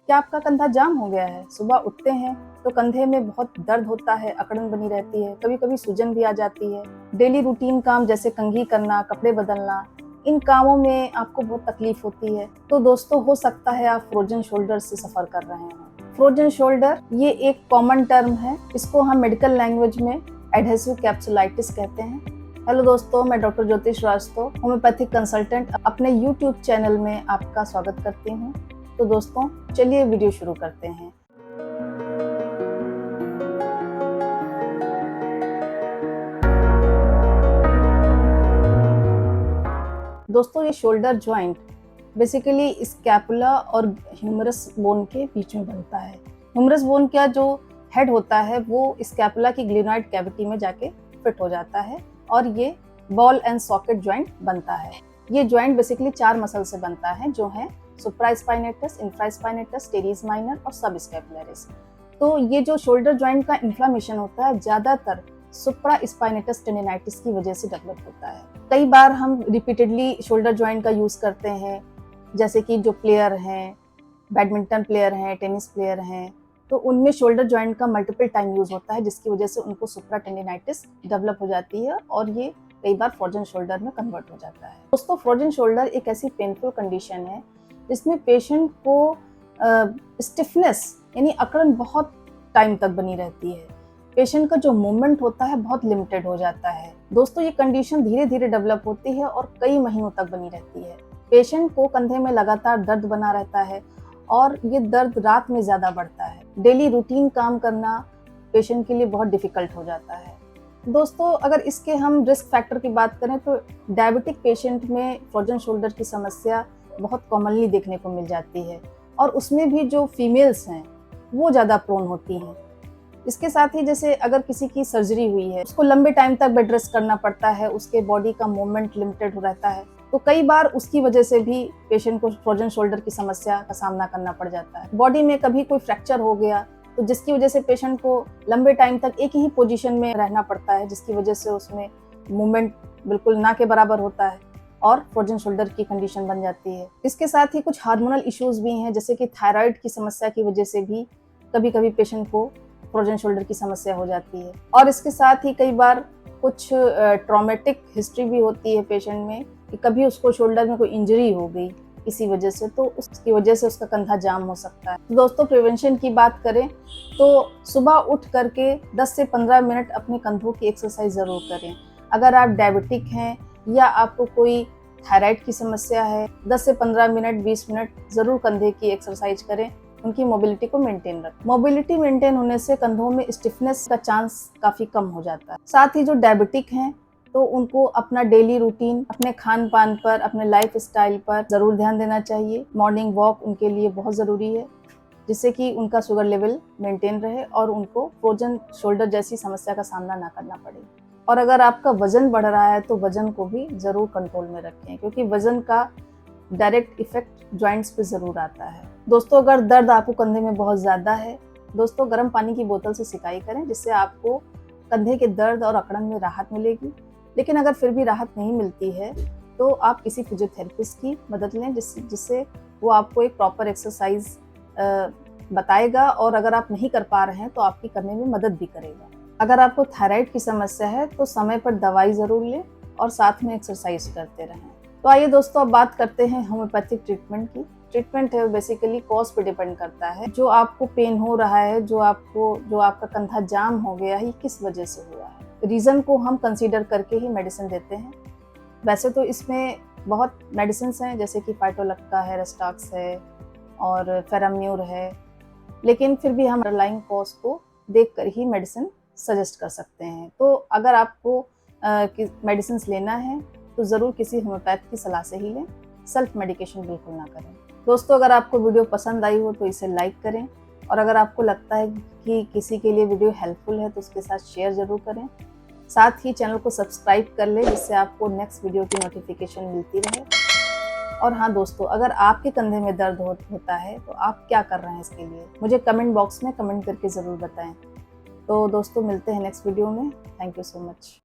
क्या आपका कंधा जाम हो गया है? सुबह उठते हैं तो कंधे में बहुत दर्द होता है, अकड़न बनी रहती है, कभी-कभी सूजन भी आ जाती है। डेली रूटीन काम जैसे कंघी करना, कपड़े बदलना, इन कामों में आपको बहुत तकलीफ होती है। तो दोस्तों, हो सकता है आप फ्रोजन शोल्डर से सफ़र कर रहे हों। फ्रोजन शोल्डर ये एक कॉमन टर्म है। इसको हम मेडिकल लैंग्वेज में एडहेसिव कैप्सुलाइटिस कहते हैं। हेलो दोस्तों, मैं डॉक्टर ज्योति श्रीवास्तव, होम्योपैथिक कंसल्टेंट, अपने यूट्यूब चैनल में आपका स्वागत करती हूँ। तो दोस्तों, चलिए वीडियो शुरू करते हैं। दोस्तों, ये शोल्डर जॉइंट बेसिकली स्कैपुला और ह्यूमरस बोन के बीच में बनता है। ह्यूमरस बोन का जो हेड होता है वो स्कैपुला की ग्लिनॉइड कैविटी में जाके फिट हो जाता है और ये बॉल एंड सॉकेट जॉइंट बनता है। ये जॉइंट बेसिकली 4 मसल से बनता है, जो है सुप्रास्पाइनेटस, इंफ्रास्पाइनेटस, टेरेस माइनर और सबस्कैपुलरिस। तो ये जो शोल्डर जॉइंट का इन्फ्लामेशन होता है, ज्यादातर सुप्रास्पाइनेटस टेंडिनाइटिस की वजह से डेवलप होता है। कई बार हम रिपीटेडली शोल्डर जॉइंट का यूज करते हैं, जैसे कि जो प्लेयर हैं, बैडमिंटन प्लेयर हैं, टेनिस प्लेयर हैं, तो उनमें शोल्डर जॉइंट का मल्टीपल टाइम यूज होता है, जिसकी वजह से उनको सुप्रा टेंडिनाइटिस डेवलप हो जाती है और ये कई बार फ्रोजन शोल्डर में कन्वर्ट हो जाता है। दोस्तों, फ्रोजन शोल्डर एक ऐसी पेनफुल कंडीशन है जिसमें पेशेंट को स्टिफनेस यानी अकड़न बहुत टाइम तक बनी रहती है। पेशेंट का जो मूवमेंट होता है बहुत लिमिटेड हो जाता है। दोस्तों, ये कंडीशन धीरे धीरे डेवलप होती है और कई महीनों तक बनी रहती है। पेशेंट को कंधे में लगातार दर्द बना रहता है और ये दर्द रात में ज़्यादा बढ़ता है। डेली रूटीन काम करना पेशेंट के लिए बहुत डिफिकल्ट हो जाता है। दोस्तों, अगर इसके हम रिस्क फैक्टर की बात करें तो डायबिटिक पेशेंट में फ्रोजन शोल्डर की समस्या बहुत कॉमनली देखने को मिल जाती है और उसमें भी जो फीमेल्स हैं वो ज़्यादा प्रोन होती हैं। इसके साथ ही जैसे अगर किसी की सर्जरी हुई है, उसको लंबे टाइम तक बेड रेस्ट करना पड़ता है, उसके बॉडी का मूवमेंट लिमिटेड रहता है, तो कई बार उसकी वजह से भी पेशेंट को फ्रोजन शोल्डर की समस्या का सामना करना पड़ जाता है। बॉडी में कभी कोई फ्रैक्चर हो गया तो जिसकी वजह से पेशेंट को लंबे टाइम तक एक ही पोजीशन में रहना पड़ता है, जिसकी वजह से उसमें मूवमेंट बिल्कुल ना के बराबर होता है और फ्रोजन शोल्डर की कंडीशन बन जाती है। इसके साथ ही कुछ हार्मोनल इश्यूज भी हैं, जैसे कि थायराइड की समस्या की वजह से भी कभी कभी पेशेंट को फ्रोजन शोल्डर की समस्या हो जाती है। और इसके साथ ही कई बार कुछ ट्रॉमेटिक हिस्ट्री भी होती है पेशेंट में कि कभी उसको शोल्डर में कोई इंजरी हो गई इसी वजह से, तो उसकी वजह से उसका कंधा जाम हो सकता है। तो दोस्तों, प्रिवेंशन की बात करें तो सुबह उठ करके 10 से 15 मिनट अपने कंधों की एक्सरसाइज ज़रूर करें। अगर आप डायबिटिक हैं या आपको कोई थायराइड की समस्या है, 10 से 15 मिनट 20 मिनट ज़रूर कंधे की एक्सरसाइज करें। उनकी मोबिलिटी को मेंटेन रखें। मोबिलिटी मेंटेन होने से कंधों में स्टिफनेस का चांस काफ़ी कम हो जाता है। साथ ही जो डायबिटिक हैं तो उनको अपना डेली रूटीन, अपने खान पान पर, अपने लाइफ स्टाइल पर ज़रूर ध्यान देना चाहिए। मॉर्निंग वॉक उनके लिए बहुत ज़रूरी है, जिससे कि उनका शुगर लेवल मेंटेन रहे और उनको फ्रोजन शोल्डर जैसी समस्या का सामना ना करना पड़े। और अगर आपका वजन बढ़ रहा है तो वजन को भी ज़रूर कंट्रोल में रखें, क्योंकि वजन का डायरेक्ट इफेक्ट जॉइंट्स पे ज़रूर आता है। दोस्तों, अगर दर्द आपको कंधे में बहुत ज़्यादा है, दोस्तों गर्म पानी की बोतल से सिकाई करें, जिससे आपको कंधे के दर्द और अकड़न में राहत मिलेगी। लेकिन अगर फिर भी राहत नहीं मिलती है तो आप किसी फिजियोथेरेपिस्ट की मदद लें, जिससे वो आपको एक प्रॉपर एक्सरसाइज बताएगा और अगर आप नहीं कर पा रहे हैं तो आपकी करने में मदद भी करेगा। अगर आपको थायराइड की समस्या है तो समय पर दवाई ज़रूर लें और साथ में एक्सरसाइज करते रहें। तो आइए दोस्तों, अब बात करते हैं होम्योपैथिक ट्रीटमेंट की। ट्रीटमेंट है बेसिकली कॉज पे डिपेंड करता है। जो आपको पेन हो रहा है, जो आपका कंधा जाम हो गया है, ये किस वजह से हुआ है, रीज़न को हम कंसीडर करके ही मेडिसिन देते हैं। वैसे तो इसमें बहुत मेडिसिन हैं, जैसे कि फाइटोलक्का है, रेस्टाक्स है और फेराम्यूर है, लेकिन फिर भी हम अंडरलाइंग कॉज को देख कर ही मेडिसिन सजेस्ट कर सकते हैं। तो अगर आपको मेडिसिन लेना है तो ज़रूर किसी होम्योपैथ की सलाह से ही लें। सेल्फ मेडिकेशन बिल्कुल ना करें। दोस्तों, अगर आपको वीडियो पसंद आई हो तो इसे लाइक करें और अगर आपको लगता है कि किसी के लिए वीडियो हेल्पफुल है तो उसके साथ शेयर ज़रूर करें। साथ ही चैनल को सब्सक्राइब कर लें, जिससे आपको नेक्स्ट वीडियो की नोटिफिकेशन मिलती रहे। और हाँ दोस्तों, अगर आपके कंधे में दर्द होता है तो आप क्या कर रहे हैं इसके लिए, मुझे कमेंट बॉक्स में कमेंट करके ज़रूर बताएं। तो दोस्तों, मिलते हैं नेक्स्ट वीडियो में। Thank you so much.